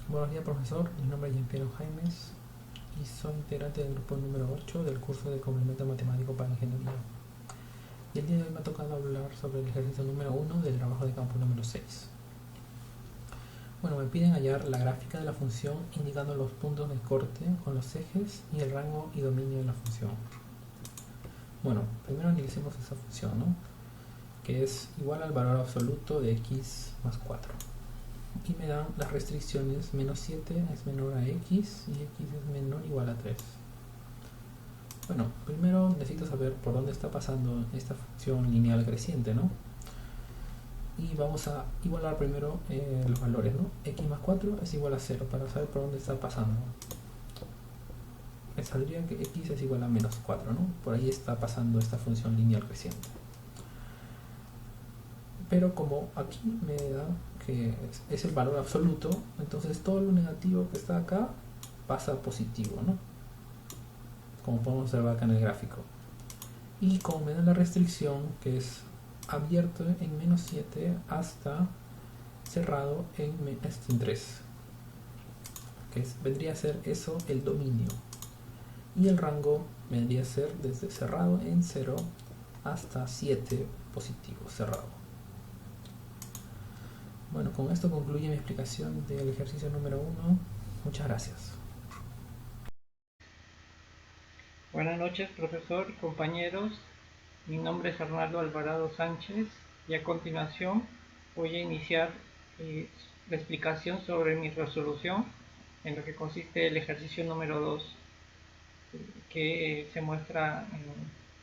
Buenos días, profesor. Mi nombre es Jean-Pierre Jaimes y soy integrante del grupo número 8 del curso de complemento matemático para ingeniería. Y el día de hoy me ha tocado hablar sobre el ejercicio número 1 del trabajo de campo número 6. Bueno, me piden hallar la gráfica de la función indicando los puntos de corte con los ejes y el rango y dominio de la función. Bueno, primero analicemos esa función, ¿no? Que es igual al valor absoluto de x más 4. Y me dan las restricciones: menos 7 es menor a x y x es menor o igual a 3. Bueno, primero necesito saber por dónde está pasando esta función lineal creciente, ¿no? Y vamos a igualar primero los valores, ¿no? X más 4 es igual a 0 para saber por dónde está pasando. Me saldría que x es igual a menos 4, ¿no? Por ahí está pasando esta función lineal creciente. Pero como aquí me da que es el valor absoluto, entonces todo lo negativo que está acá pasa a positivo, ¿no? Como podemos observar acá en el gráfico. Y como me da la restricción, que es abierto en menos 7 hasta cerrado en 3, que vendría a ser eso el dominio. Y el rango vendría a ser desde cerrado en 0 hasta 7 positivo cerrado. Bueno, con esto concluye mi explicación del ejercicio número 1. Muchas gracias. Buenas noches, profesor y compañeros. Mi nombre es Arnaldo Alvarado Sánchez y a continuación voy a iniciar la explicación sobre mi resolución en lo que consiste el ejercicio número 2 que se muestra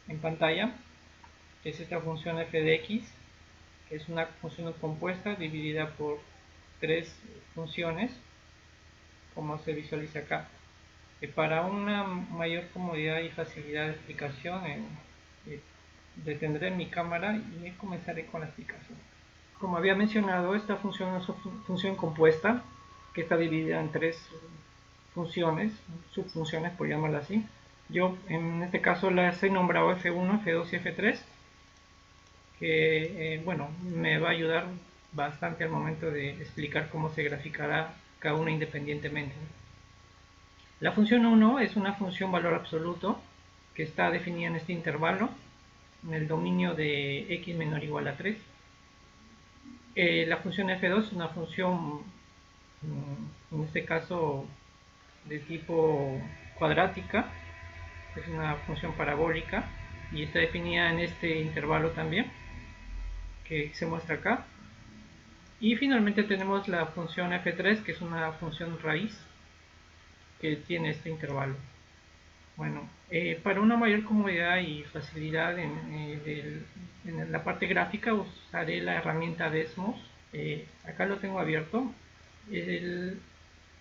en pantalla, que es esta función f de x, que es una función compuesta dividida por tres funciones, como se visualiza acá. Para una mayor comodidad y facilidad de explicación, detendré mi cámara y comenzaré con la explicación. Como había mencionado, esta función es una función compuesta que está dividida en tres funciones, subfunciones por llamarla así. Yo en este caso las he nombrado F1, F2 y F3, que bueno, me va a ayudar bastante al momento de explicar cómo se graficará cada una independientemente. La función 1 es una función valor absoluto que está definida en este intervalo, en el dominio de x menor o igual a 3. La función f2 es una función, en este caso, de tipo cuadrática, es una función parabólica y está definida en este intervalo también, que se muestra acá. Y finalmente tenemos la función f3, que es una función raíz que tiene este intervalo. Bueno, para una mayor comodidad y facilidad en la parte gráfica usaré la herramienta Desmos. Acá lo tengo abierto,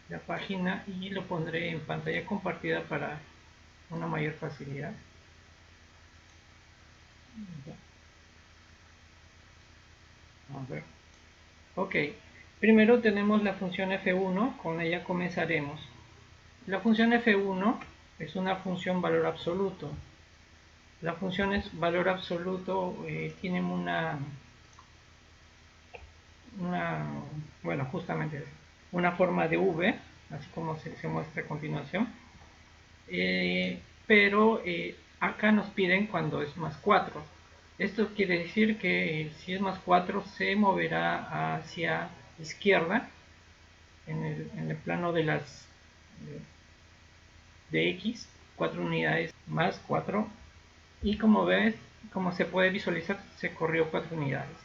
la página, y lo pondré en pantalla compartida para una mayor facilidad. Vamos a ver. Ok, primero tenemos la función f1, con ella comenzaremos. La función f1 es una función valor absoluto. Las funciones valor absoluto tienen bueno, justamente una forma de v, así como se muestra a continuación, pero acá nos piden cuando es más 4. Esto quiere decir que si es más 4 se moverá hacia izquierda en el plano de las de x, 4 unidades más 4, y como ves, como se puede visualizar, se corrió 4 unidades.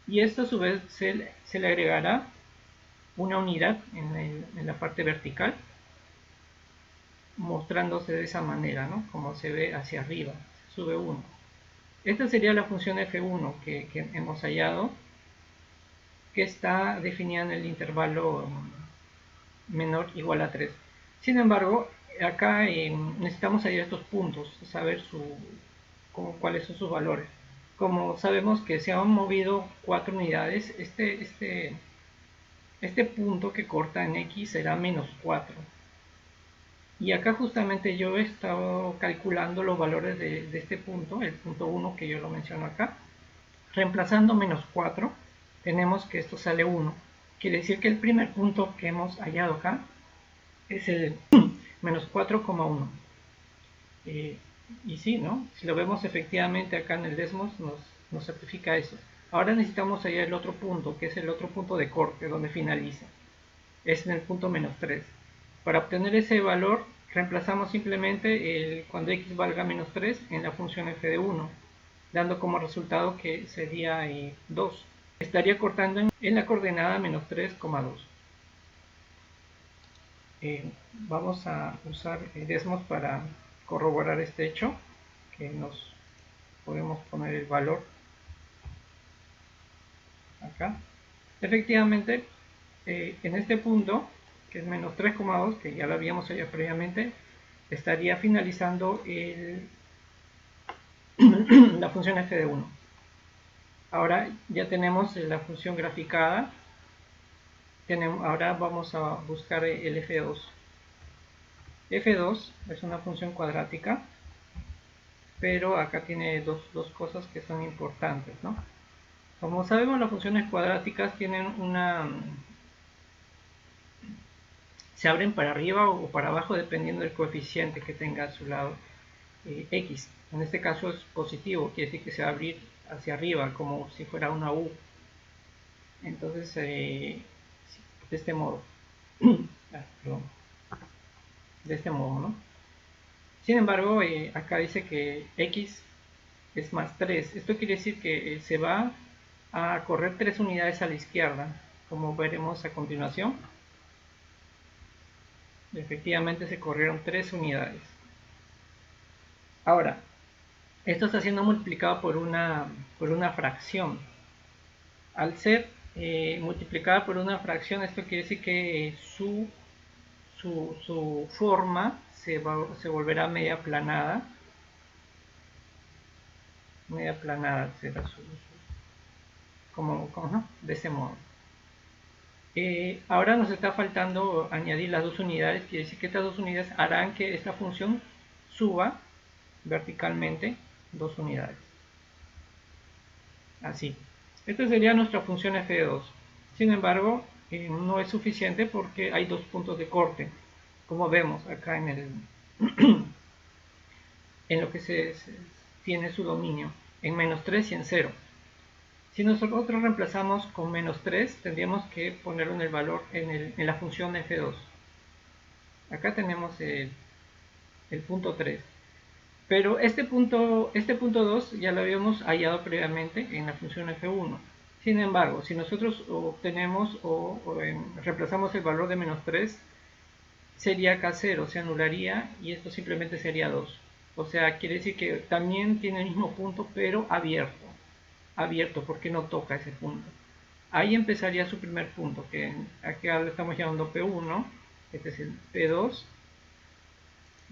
Y esto a su vez se le agregará una unidad en la parte vertical, mostrándose de esa manera, ¿no? Como se ve hacia arriba, sube 1. Esta sería la función f1 que hemos hallado, que está definida en el intervalo menor o igual a 3. Sin embargo, acá necesitamos hallar estos puntos, saber cuáles son sus valores. Como sabemos que se han movido 4 unidades, este punto que corta en x será menos 4. Y acá justamente yo he estado calculando los valores de este punto, el punto 1 que yo lo menciono acá. Reemplazando menos 4, tenemos que esto sale 1. quiere decir que el primer punto que hemos hallado acá es el menos 4,1. Y sí, ¿no? Si lo vemos efectivamente acá en el Desmos nos certifica eso. Ahora necesitamos hallar el otro punto, que es el otro punto de corte, donde finaliza. Es en el punto menos 3. Para obtener ese valor, reemplazamos simplemente cuando x valga menos 3 en la función f de 1, dando como resultado que sería 2. Estaría cortando en la coordenada menos 3,2. Vamos a usar Desmos para corroborar este hecho, que nos podemos poner el valor acá. Efectivamente, en este punto, que es menos 3,2, que ya lo habíamos hallado previamente, estaría finalizando la función f de 1. Ahora ya tenemos la función graficada. Ahora vamos a buscar el f2. f2 es una función cuadrática, pero acá tiene dos cosas que son importantes, ¿no? Como sabemos, las funciones cuadráticas tienen se abren para arriba o para abajo dependiendo del coeficiente que tenga a su lado x. En este caso es positivo, quiere decir que se va a abrir hacia arriba como si fuera una U. Entonces, de este modo. De este modo, ¿no? Sin embargo, acá dice que x es más 3. Esto quiere decir que se va a correr 3 unidades a la izquierda, como veremos a continuación. Efectivamente se corrieron 3 unidades. Ahora, esto está siendo multiplicado por una fracción. Al ser multiplicada por una fracción, esto quiere decir que su forma se volverá media aplanada. Media aplanada será de ese modo. Ahora nos está faltando añadir las 2 unidades, quiere decir que estas 2 unidades harán que esta función suba verticalmente 2 unidades. Así. Esta sería nuestra función f de 2. Sin embargo, no es suficiente porque hay 2 puntos de corte, como vemos acá en lo que tiene su dominio, en menos 3 y en 0. Si nosotros reemplazamos con menos 3, tendríamos que ponerlo en el valor en la función f2. Acá tenemos el punto 3. Pero este punto 2 ya lo habíamos hallado previamente en la función f1. Sin embargo, si nosotros obtenemos reemplazamos el valor de menos 3, sería acá 0, se anularía y esto simplemente sería 2. O sea, quiere decir que también tiene el mismo punto, pero abierto. Abierto, porque no toca ese punto. Ahí empezaría su primer punto, que aquí lo estamos llamando P1, este es el P2,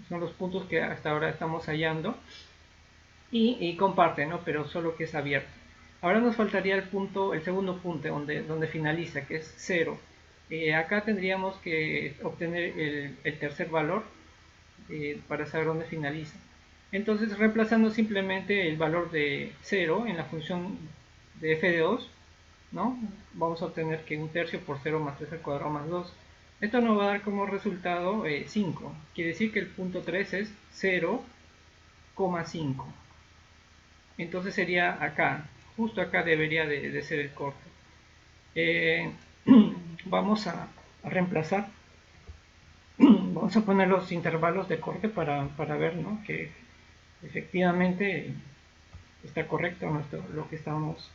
son los puntos que hasta ahora estamos hallando, y comparte, ¿no? Pero solo que es abierto. Ahora nos faltaría el segundo punto, donde finaliza, que es 0. Acá tendríamos que obtener el tercer valor para saber dónde finaliza. Entonces, reemplazando simplemente el valor de 0 en la función de f de 2, ¿no? Vamos a obtener que 1/3 por 0 más 3 al cuadrado más 2. Esto nos va a dar como resultado 5. Quiere decir que el punto 3 es 0,5. Entonces sería acá, justo acá debería de ser el corte. Vamos a reemplazar, vamos a poner los intervalos de corte para ver, ¿no?, que efectivamente está correcto lo que estamos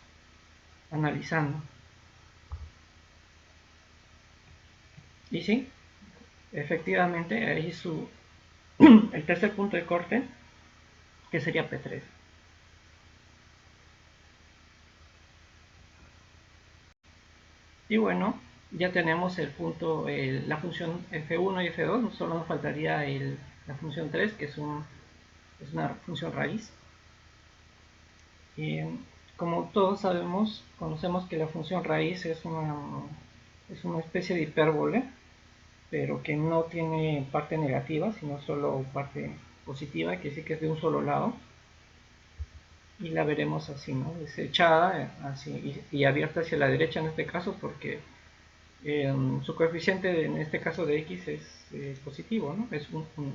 analizando. Y sí, efectivamente ahí el tercer punto de corte, que sería P3. Y bueno, ya tenemos el punto, la función f1 y f2, solo nos faltaría la función 3, que es una función raíz. Y como todos conocemos que la función raíz es una especie de hipérbole, pero que no tiene parte negativa, sino solo parte positiva, que sí que es de un solo lado. Y la veremos así, ¿no? Desechada así, y abierta hacia la derecha en este caso, porque su coeficiente en este caso de x es positivo, ¿no? Es un 1.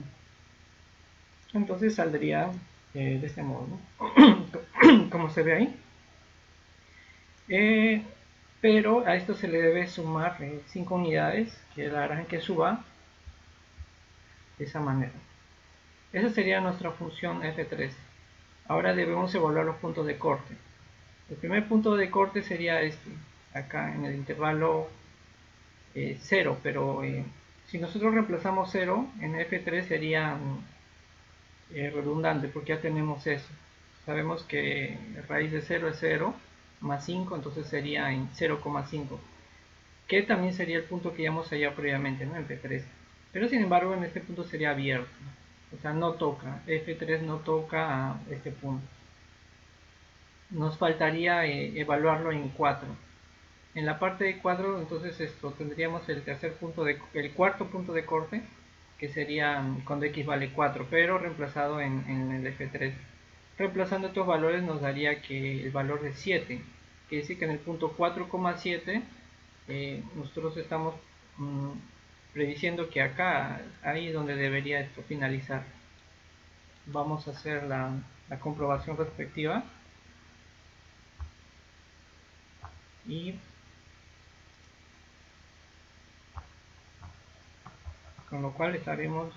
Entonces saldría de este modo, ¿no? Como se ve ahí. Pero a esto se le debe sumar 5 unidades que harán que suba de esa manera. Esa sería nuestra función f3. Ahora debemos evaluar los puntos de corte. El primer punto de corte sería este, acá en el intervalo 0, pero si nosotros reemplazamos 0 en f3 sería redundante porque ya tenemos eso. Sabemos que raíz de 0 es 0 más 5, entonces sería en 0,5, que también sería el punto que ya hemos hallado previamente, ¿no? En f3. Pero sin embargo en este punto sería abierto, o sea, no toca, f3 no toca a este punto. Nos faltaría evaluarlo en 4. En la parte de 4, entonces esto tendríamos el el cuarto punto de corte, que sería cuando x vale 4, pero reemplazado en el f3. Reemplazando estos valores nos daría que el valor de 7, que dice que en el punto 4,7 nosotros estamos prediciendo que acá, ahí es donde debería esto finalizar. Vamos a hacer la comprobación respectiva y con lo cual estaremos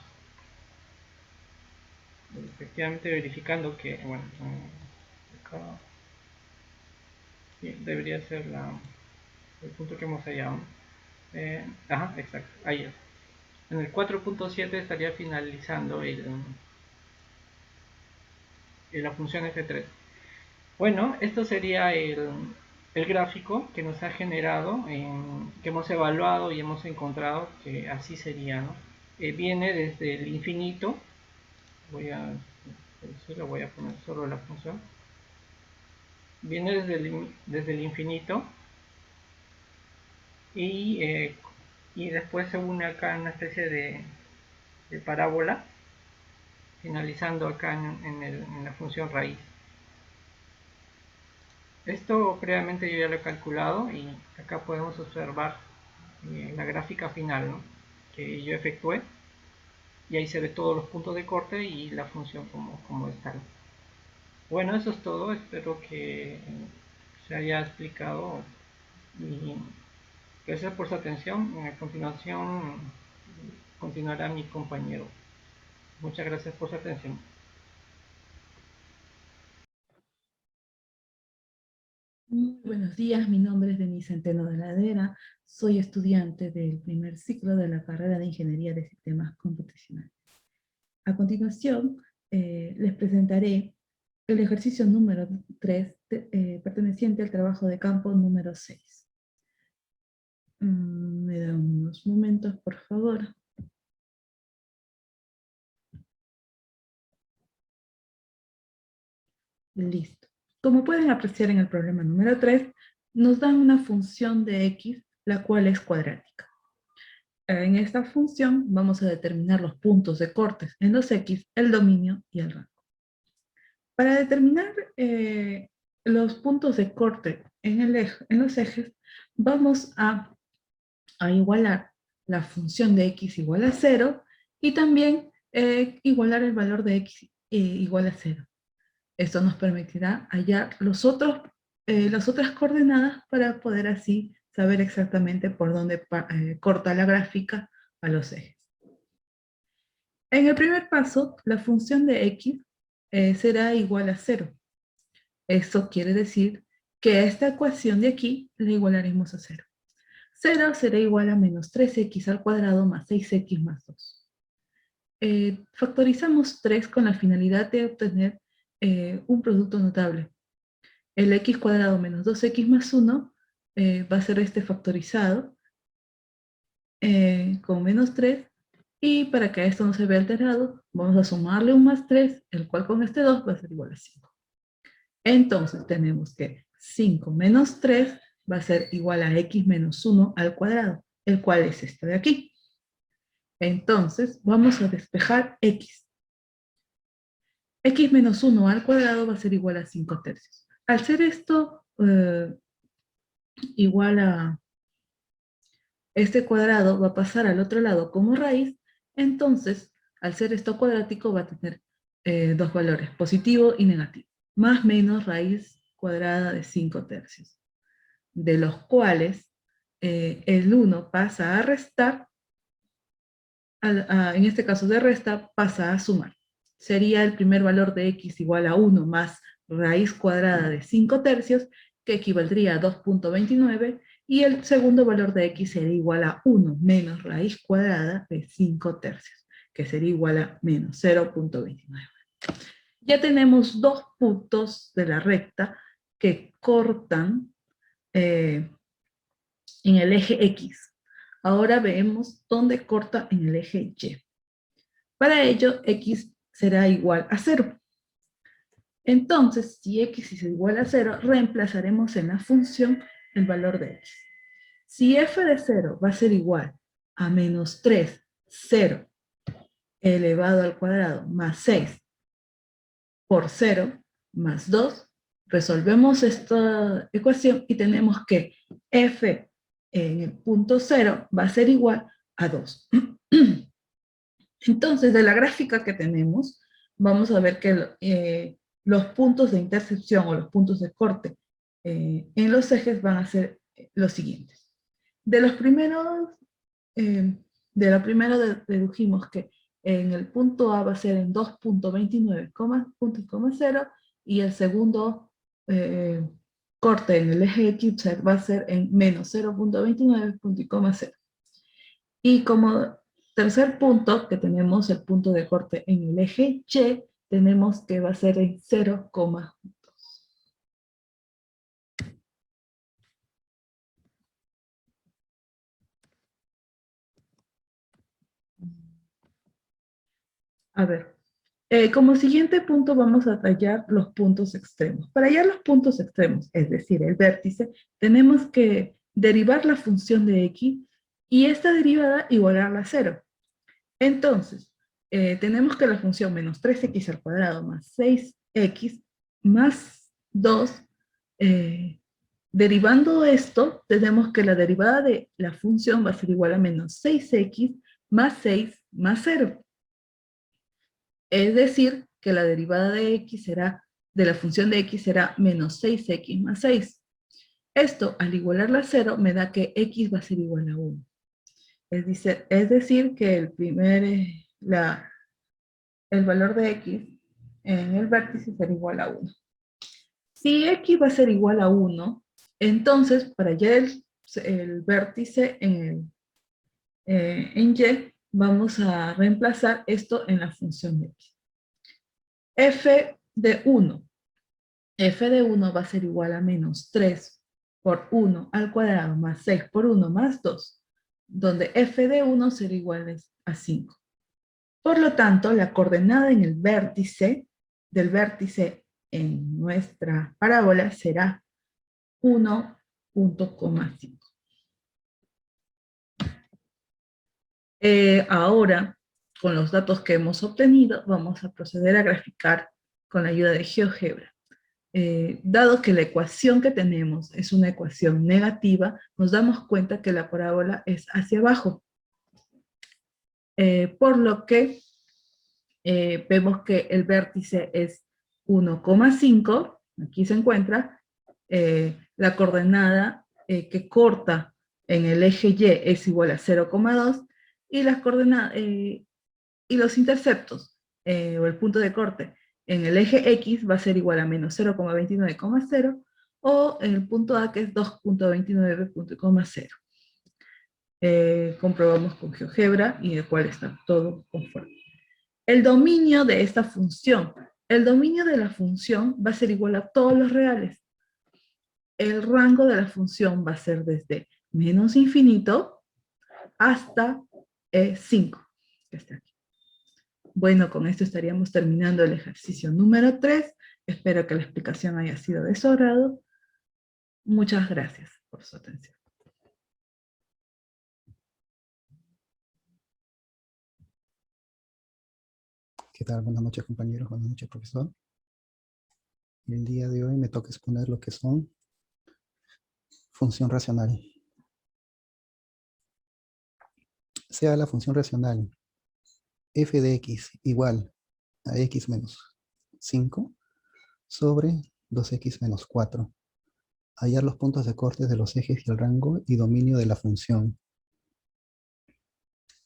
efectivamente verificando que, bueno, acá sí, debería ser el punto que hemos hallado. Ajá, exacto, ahí es. En el 4.7 estaría finalizando la función f3. Bueno, esto sería el gráfico que nos ha generado, que hemos evaluado y hemos encontrado que así sería, ¿no? Viene desde el infinito, voy a poner solo la función, viene desde el infinito y después se une acá en una especie de parábola, finalizando acá en la función raíz. Esto previamente yo ya lo he calculado y acá podemos observar la gráfica final, ¿no? Que yo efectué, y ahí se ve todos los puntos de corte y la función como está. Bueno, eso es todo, espero que se haya explicado y gracias por su atención. A continuación continuará mi compañero. Muchas gracias por su atención. Muy buenos días, mi nombre es Denise Centeno de Ladera, soy estudiante del primer ciclo de la carrera de Ingeniería de Sistemas Computacionales. A continuación, les presentaré el ejercicio número 3, perteneciente al trabajo de campo número 6. Me dan unos momentos, por favor. Listo. Como pueden apreciar en el problema número 3, nos dan una función de x, la cual es cuadrática. En esta función vamos a determinar los puntos de cortes en los x, el dominio y el rango. Para determinar los puntos de corte en los ejes, vamos a igualar la función de x igual a 0 y también igualar el valor de x igual a 0. Esto nos permitirá hallar las otras coordenadas para poder así saber exactamente por dónde corta la gráfica a los ejes. En el primer paso, la función de x será igual a 0. Esto quiere decir que a esta ecuación de aquí la igualaremos a 0. 0 será igual a menos 3x al cuadrado más 6x más 2. Factorizamos 3 con la finalidad de obtener un producto notable. El x cuadrado menos 2x más 1 va a ser este factorizado con menos 3, y para que esto no se vea alterado, vamos a sumarle un más 3, el cual con este 2 va a ser igual a 5. Entonces tenemos que 5 menos 3 va a ser igual a x menos 1 al cuadrado, el cual es este de aquí. Entonces vamos a despejar x. X menos 1 al cuadrado va a ser igual a 5 tercios. Al ser esto igual este cuadrado va a pasar al otro lado como raíz, entonces, al ser esto cuadrático, va a tener dos valores, positivo y negativo, más menos raíz cuadrada de 5 tercios, de los cuales el 1 pasa a restar, en este caso de resta, pasa a sumar. Sería el primer valor de x igual a 1 más raíz cuadrada de 5 tercios, que equivaldría a 2.29, y el segundo valor de x sería igual a 1 menos raíz cuadrada de 5 tercios, que sería igual a menos 0.29. Ya tenemos dos puntos de la recta que cortan en el eje X. Ahora vemos dónde corta en el eje Y. Para ello, X será igual a 0. Entonces, si X es igual a 0, reemplazaremos en la función el valor de X. Si f de 0 va a ser igual a menos 3, 0, elevado al cuadrado, más 6 por 0, más 2, resolvemos esta ecuación y tenemos que f en el punto 0 va a ser igual a 2. Entonces, de la gráfica que tenemos, vamos a ver que los puntos de intersección o los puntos de corte en los ejes van a ser los siguientes. De los primeros, de la primera dedujimos que en el punto A va a ser en 2.29,0 y el segundo corte en el eje X va a ser en menos 0.29,0. Y como tercer punto, que tenemos el punto de corte en el eje Y, tenemos que va a ser en 0,2. A ver, como siguiente punto vamos a tallar los puntos extremos. Para hallar los puntos extremos, es decir, el vértice, tenemos que derivar la función de x y esta derivada igualarla a 0. Entonces, tenemos que la función menos 3x al cuadrado más 6x más 2, derivando esto, tenemos que la derivada de la función va a ser igual a menos 6x más 6 más 0. Es decir, que la derivada de x será, de la función de x será menos 6x más 6. Esto, al igualarla a 0, me da que x va a ser igual a 1. Es decir, que el valor de x en el vértice será igual a 1. Si x va a ser igual a 1, entonces para hallar el vértice en Y, vamos a reemplazar esto en la función de x. F de 1. F de 1 va a ser igual a menos 3 por 1 al cuadrado más 6 por 1 más 2, donde f de 1 será igual a 5. Por lo tanto, la coordenada en el vértice del vértice en nuestra parábola será 1.5. Ahora, con los datos que hemos obtenido, vamos a proceder a graficar con la ayuda de GeoGebra. Dado que la ecuación que tenemos es una ecuación negativa, nos damos cuenta que la parábola es hacia abajo. Por lo que vemos que el vértice es 1,5, aquí se encuentra, la coordenada que corta en el eje Y es igual a 0,2, y las coordenadas, y los interceptos, o el punto de corte, en el eje X va a ser igual a menos 0,29,0, o en el punto A que es 2.29,0. Comprobamos con GeoGebra y el cual está todo conforme. El dominio de esta función. El dominio de la función va a ser igual a todos los reales. El rango de la función va a ser desde menos infinito hasta 5, que está aquí. Bueno, con esto estaríamos terminando el ejercicio número 3. Espero que la explicación haya sido de su agrado. Muchas gracias por su atención. ¿Qué tal? Buenas noches, compañeros. Buenas noches, profesor. El día de hoy me toca exponer lo que son función racional. sea la función racional f de x igual a x menos 5 sobre 2x menos 4. Hallar los puntos de corte de los ejes y el rango y dominio de la función.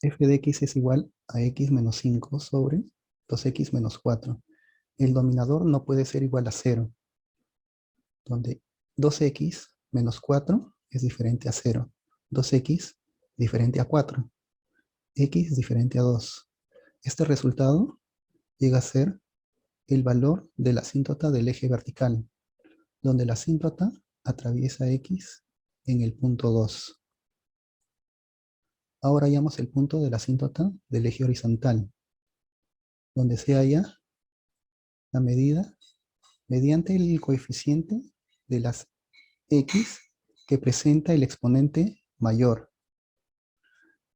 F de x es igual a x menos 5 sobre 2x menos 4. El dominador no puede ser igual a 0, donde 2x menos 4 es diferente a 0. 2x diferente a 4. X diferente a 2. Este resultado llega a ser el valor de la asíntota del eje vertical, donde la asíntota atraviesa X en el punto 2. Ahora hallamos el punto de la asíntota del eje horizontal, donde se halla la medida mediante el coeficiente de las X que presenta el exponente mayor.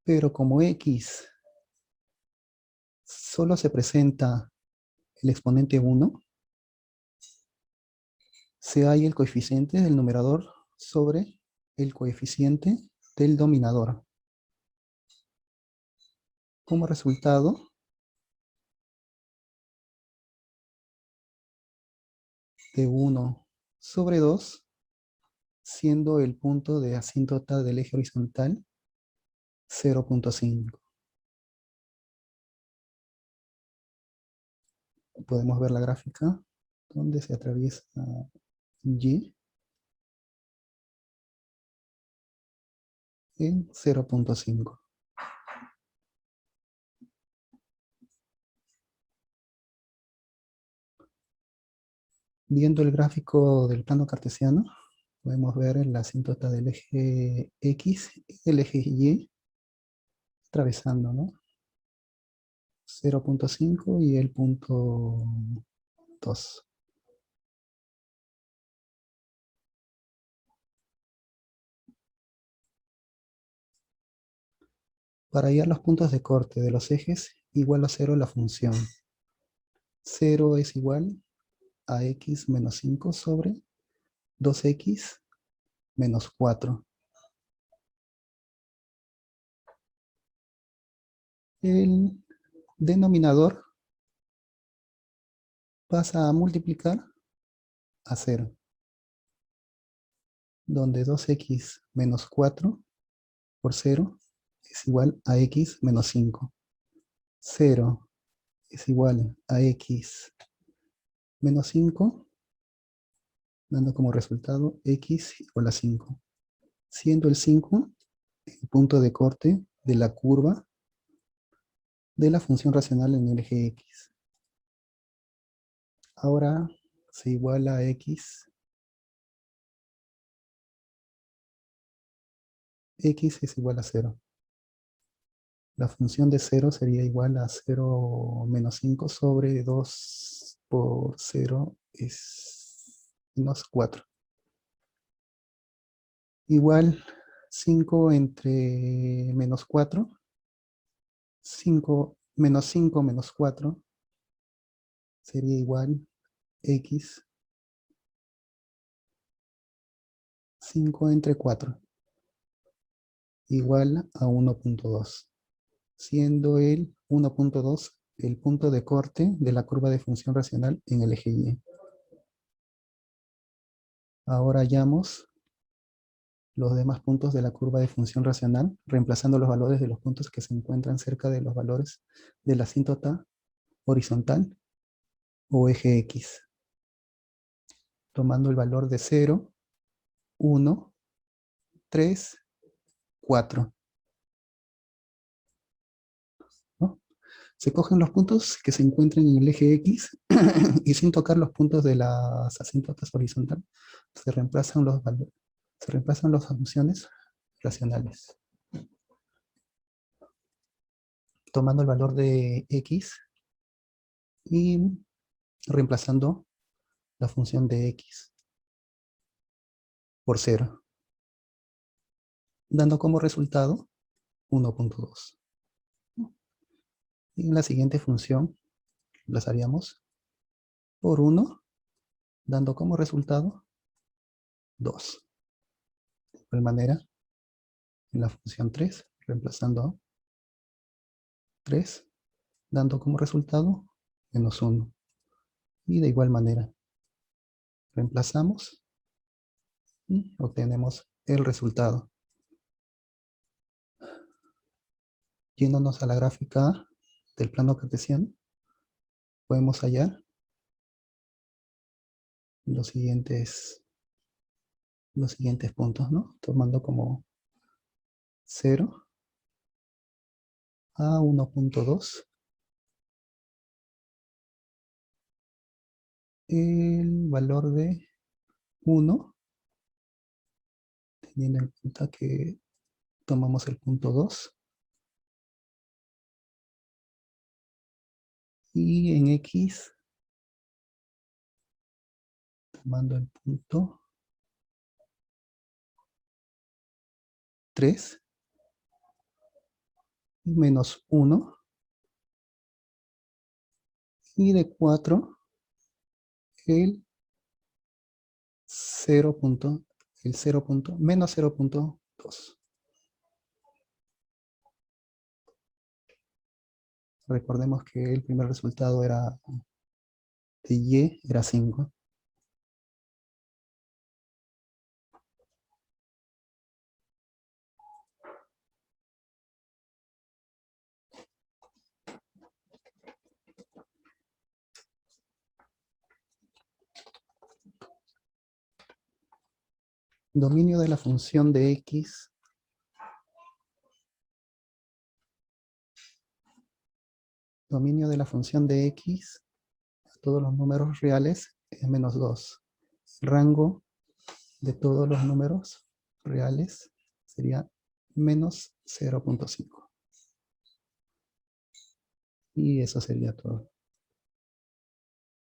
Pero como X solo se presenta el exponente 1, se halla el coeficiente del numerador sobre el coeficiente del dominador. Como resultado, de 1 sobre 2, siendo el punto de asíntota del eje horizontal 0.5. Podemos ver la gráfica donde se atraviesa Y en 0.5. Viendo el gráfico del plano cartesiano, podemos ver la asíntota del eje X y del eje Y atravesando, ¿no? 0.5 y el punto 2. Para hallar los puntos de corte de los ejes, igual a 0 la función. 0 es igual a x menos 5 sobre 2x menos 4. El denominador pasa a multiplicar a 0, donde 2x menos 4 por 0 es igual a x menos 5. 0 es igual a x menos 5, dando como resultado x igual a 5, siendo el 5 el punto de corte de la curva de la función racional en el eje x. Ahora se iguala a x es igual a 0. La función de 0 sería igual a 0 menos 5 sobre 2 por 0 es menos 4. Igual 5 entre menos 4. 5 menos 4 sería igual x 5 entre 4 igual a 1.2. Siendo el 1.2 el punto de corte de la curva de función racional en el eje Y. Ahora hallamos los demás puntos de la curva de función racional, reemplazando los valores de los puntos que se encuentran cerca de los valores de la asíntota horizontal o eje X. Tomando el valor de 0, 1, 3, 4. ¿No? Se cogen los puntos que se encuentran en el eje X y sin tocar los puntos de las asíntotas horizontales, se reemplazan los valores, se reemplazan las funciones racionales. Tomando el valor de X y reemplazando la función de X por 0, dando como resultado 1.2. Y en la siguiente función las haríamos por 1, dando como resultado 2. De igual manera, en la función 3, reemplazando 3, dando como resultado menos 1. Y de igual manera, reemplazamos y obtenemos el resultado. Yéndonos a la gráfica del plano cartesiano, podemos hallar los siguientes puntos, ¿no? Tomando como 0 a 1.2, el valor de 1, teniendo en cuenta que tomamos el punto 2, y en X, tomando el punto 3, menos 1, y de 4, el 0. Menos 0.2. Recordemos que el primer resultado era de Y, era 5. Dominio de la función de X. Dominio de la función de X a todos los números reales es menos 2. Rango de todos los números reales sería menos 0.5. Y eso sería todo.